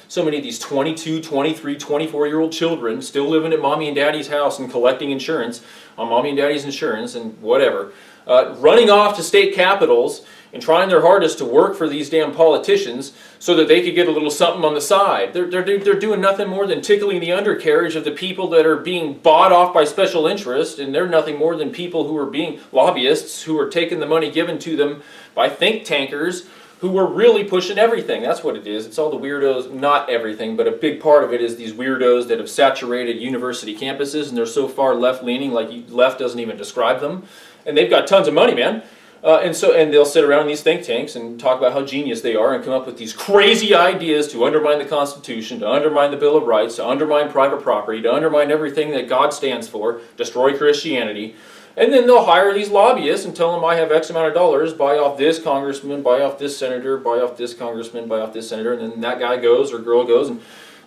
so many of these 22, 23, 24-year-old children still living at mommy and daddy's house and collecting insurance on mommy and daddy's insurance and whatever, running off to state capitals and trying their hardest to work for these damn politicians so that they could get a little something on the side. They're doing nothing more than tickling the undercarriage of the people that are being bought off by special interest, and they're nothing more than people who are being lobbyists who are taking the money given to them by think tankers who are really pushing everything. That's what it is. It's all the weirdos, not everything, but a big part of it is these weirdos that have saturated university campuses, and they're so far left-leaning, like left doesn't even describe them. And they've got tons of money, man. And they'll sit around in these think tanks and talk about how genius they are and come up with these crazy ideas to undermine the Constitution, to undermine the Bill of Rights, to undermine private property, to undermine everything that God stands for, destroy Christianity. And then they'll hire these lobbyists and tell them, I have X amount of dollars, buy off this congressman, buy off this senator, buy off this congressman, buy off this senator. And then that guy goes or girl goes and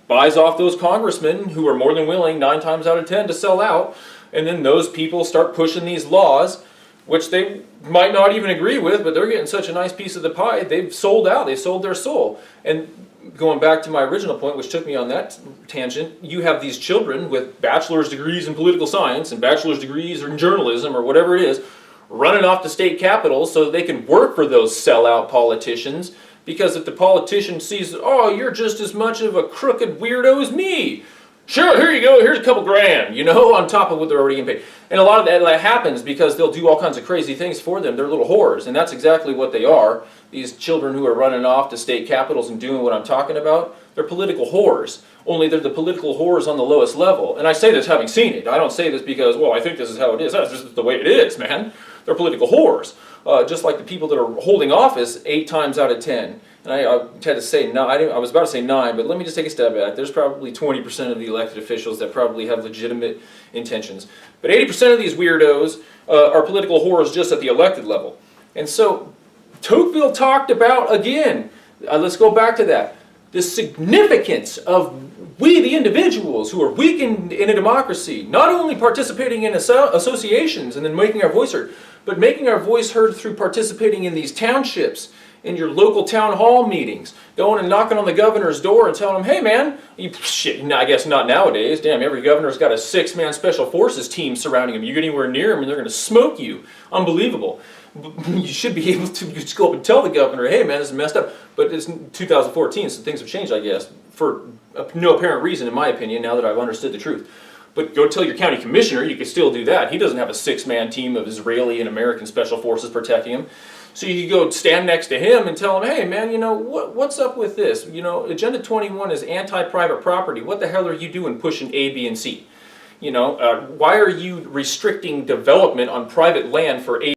buys off those congressmen who are more than willing 9 times out of 10 to sell out. And then those people start pushing these laws, which they might not even agree with, but they're getting such a nice piece of the pie, they've sold out, they've sold their soul. And going back to my original point, which took me on that tangent, you have these children with bachelor's degrees in political science and bachelor's degrees in journalism or whatever it is, running off to state capitals so that they can work for those sellout politicians, because if the politician sees, oh, you're just as much of a crooked weirdo as me, sure, here you go, here's a couple grand, you know, on top of what they're already getting paid. And a lot of that happens because they'll do all kinds of crazy things for them. They're little whores, and that's exactly what they are. These children who are running off to state capitals and doing what I'm talking about, they're political whores. Only they're the political whores on the lowest level. And I say this having seen it. I don't say this because, well, I think this is how it is. That's just the way it is, man. They're political whores. Just like the people that are holding office 8 times out of 10. And I had to say, no, I was about to say 9, but let me just take a step back. There's probably 20% of the elected officials that probably have legitimate intentions. But 80% of these weirdos are political whores just at the elected level. And so, Tocqueville talked about, again, let's go back to that, the significance of we, the individuals who are weakened in a democracy, not only participating in associations and then making our voice heard, but making our voice heard through participating in these townships, in your local town hall meetings, going and knocking on the governor's door and telling him, hey man, shit, I guess not nowadays, damn, every governor's got a 6-man special forces team surrounding him. You get anywhere near them and they're going to smoke you. Unbelievable. You should be able to just go up and tell the governor, hey man, this is messed up. But it's 2014, so things have changed, I guess, for no apparent reason, in my opinion, now that I've understood the truth. But go tell your county commissioner, you can still do that. He doesn't have a 6-man team of Israeli and American special forces protecting him. So you could go stand next to him and tell him, hey man, you know, what's up with this? You know, Agenda 21 is anti-private property. What the hell are you doing pushing A, B, and C? You know, why are you restricting development on private land for A,